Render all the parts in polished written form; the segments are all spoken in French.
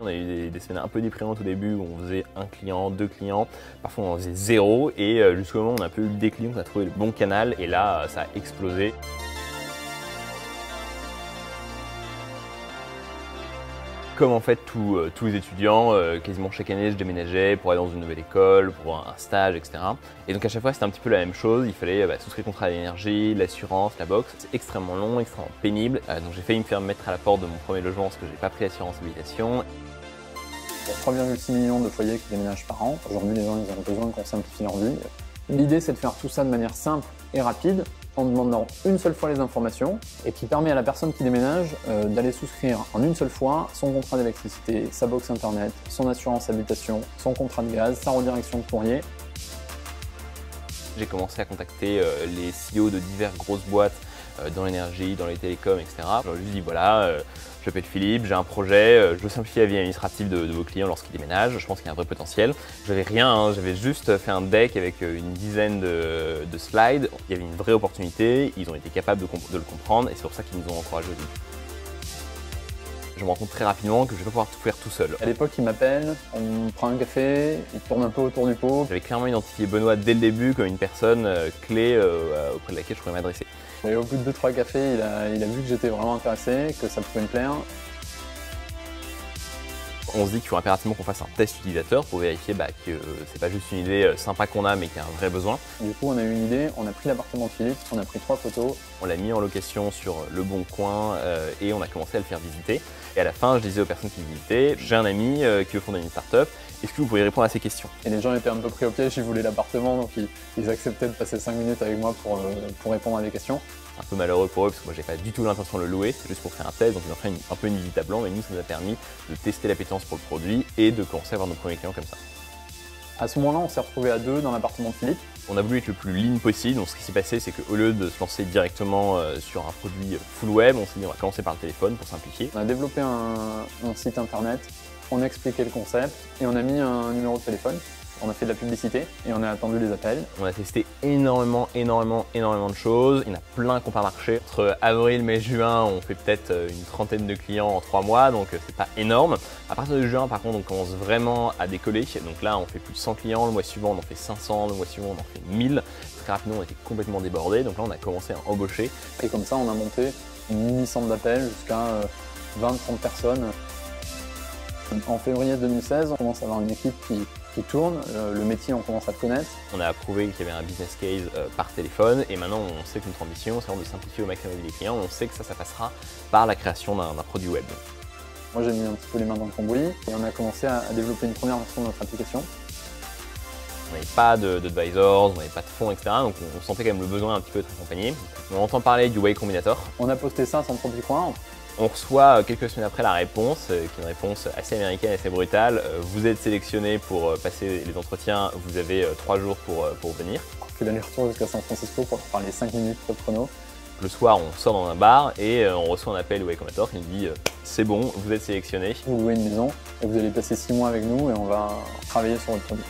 On a eu des semaines un peu déprimantes au début où on faisait un client, 2 clients, parfois on en faisait 0 et jusqu'au moment où on a un peu eu le déclic, on a trouvé le bon canal et là ça a explosé. Comme en fait tous les étudiants, quasiment chaque année je déménageais pour aller dans une nouvelle école, pour un stage, etc. Et donc à chaque fois c'était un petit peu la même chose, il fallait souscrire le contrat d'énergie, l'assurance, la box. C'est extrêmement long, extrêmement pénible. Donc j'ai failli me faire mettre à la porte de mon premier logement parce que j'ai pas pris l'assurance habitation. Il y a 3,6 millions de foyers qui déménagent par an. Aujourd'hui les gens ils ont besoin qu'on simplifie leur vie. L'idée c'est de faire tout ça de manière simple et rapide, en demandant une seule fois les informations et qui permet à la personne qui déménage d'aller souscrire en une seule fois son contrat d'électricité, sa box internet, son assurance habitation, son contrat de gaz, sa redirection de courrier. J'ai commencé à contacter les CEO de diverses grosses boîtes dans l'énergie, dans les télécoms, etc. Je leur ai juste dit voilà, je m'appelle Philippe, j'ai un projet, je veux simplifier la vie administrative de vos clients lorsqu'ils déménagent, je pense qu'il y a un vrai potentiel. J'avais rien, hein, j'avais juste fait un deck avec une dizaine de slides. Il y avait une vraie opportunité, ils ont été capables de le comprendre et c'est pour ça qu'ils nous ont encouragés au début. Je me rends compte très rapidement que je ne vais pas pouvoir tout faire tout seul. À l'époque, il m'appelle, on prend un café, il tourne un peu autour du pot. J'avais clairement identifié Benoît dès le début comme une personne clé auprès de laquelle je pourrais m'adresser. Et au bout de 2-3 cafés, il a vu que j'étais vraiment intéressé, que ça pouvait me plaire. On se dit qu'il faut impérativement qu'on fasse un test utilisateur pour vérifier que c'est pas juste une idée sympa qu'on a mais qu'il y a un vrai besoin. Du coup, on a eu une idée, on a pris l'appartement de Philippe, on a pris 3 photos. On l'a mis en location sur Le Bon Coin et on a commencé à le faire visiter. Et à la fin, je disais aux personnes qui visitaient, j'ai un ami qui veut fonder une start-up, est-ce que vous pourriez répondre à ces questions? Et les gens étaient un peu pris au piège, ils voulaient l'appartement, donc ils acceptaient de passer 5 minutes avec moi pour répondre à des questions. Un peu malheureux pour eux parce que moi j'ai pas du tout l'intention de le louer, c'est juste pour faire un test, donc ils ont fait un peu une visite à blanc, mais nous ça nous a permis de tester l'appétence pour le produit et de commencer à avoir nos premiers clients comme ça. À ce moment-là, on s'est retrouvés à 2 dans l'appartement de Philippe. On a voulu être le plus lean possible, donc ce qui s'est passé c'est qu'au lieu de se lancer directement sur un produit full web, on s'est dit on va commencer par le téléphone pour simplifier. On a développé un site internet, on a expliqué le concept et on a mis un numéro de téléphone. On a fait de la publicité et on a attendu les appels. On a testé énormément de choses. Il y en a plein qui n'ont pas marché. Entre avril, mai, juin, on fait peut-être une trentaine de clients en 3 mois, donc c'est pas énorme. À partir de juin, par contre, on commence vraiment à décoller. Donc là, on fait plus de 100 clients. Le mois suivant, on en fait 500. Le mois suivant, on en fait 1000. Très rapidement, on était complètement débordés. Donc là, on a commencé à embaucher. Et comme ça, on a monté une mini-centre d'appels jusqu'à 20-30 personnes. En février 2016, on commence à avoir une équipe qui tourne, le métier on commence à le connaître. On a approuvé qu'il y avait un business case par téléphone et maintenant on sait que notre ambition c'est vraiment de simplifier au maximum les clients, on sait que ça passera par la création d'un produit web. Moi j'ai mis un petit peu les mains dans le cambouis et on a commencé à développer une première version de notre application. On n'avait pas d'advisors, on n'avait pas de fonds, etc. Donc on sentait quand même le besoin un petit peu d'être accompagné. On entend parler du Y Combinator. On a posté ça sans trop y croire. On reçoit quelques semaines après la réponse, qui est une réponse assez américaine, assez brutale. Vous êtes sélectionné pour passer les entretiens, vous avez 3 jours pour venir. On fait l'aller-retour jusqu'à San Francisco pour parler 5 minutes top chrono. Le soir, on sort dans un bar et on reçoit un appel du Y Combinator qui nous dit c'est bon, vous êtes sélectionné. Vous louez une maison et vous allez passer 6 mois avec nous et on va travailler sur votre produit.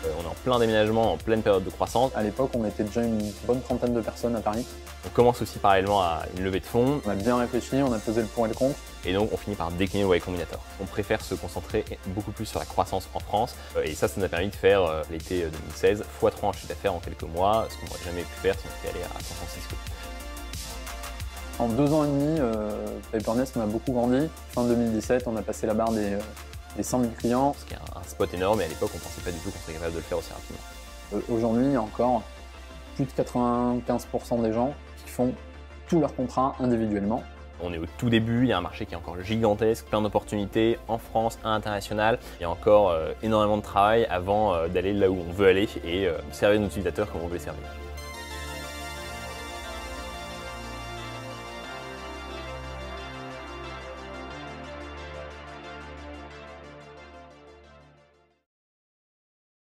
On est en plein déménagement, en pleine période de croissance. À l'époque, on était déjà une bonne trentaine de personnes à Paris. On commence aussi parallèlement à une levée de fonds. On a bien réfléchi, on a pesé le pour et le contre. Et donc on finit par décliner le Y Combinator. On préfère se concentrer beaucoup plus sur la croissance en France. Et ça nous a permis de faire l'été 2016 x3 en chiffre d'affaires en quelques mois, ce qu'on n'aurait jamais pu faire si on était allé à San Francisco. En 2 ans et demi, Papernest, on a beaucoup grandi. Fin 2017, on a passé la barre des 100 000 clients. Ce qui est un spot énorme et à l'époque on ne pensait pas du tout qu'on serait capable de le faire aussi rapidement. Aujourd'hui, il y a encore plus de 95% des gens qui font tous leurs contrats individuellement. On est au tout début, il y a un marché qui est encore gigantesque, plein d'opportunités en France, à l'international. Il y a encore énormément de travail avant d'aller là où on veut aller et servir nos utilisateurs comme on veut les servir.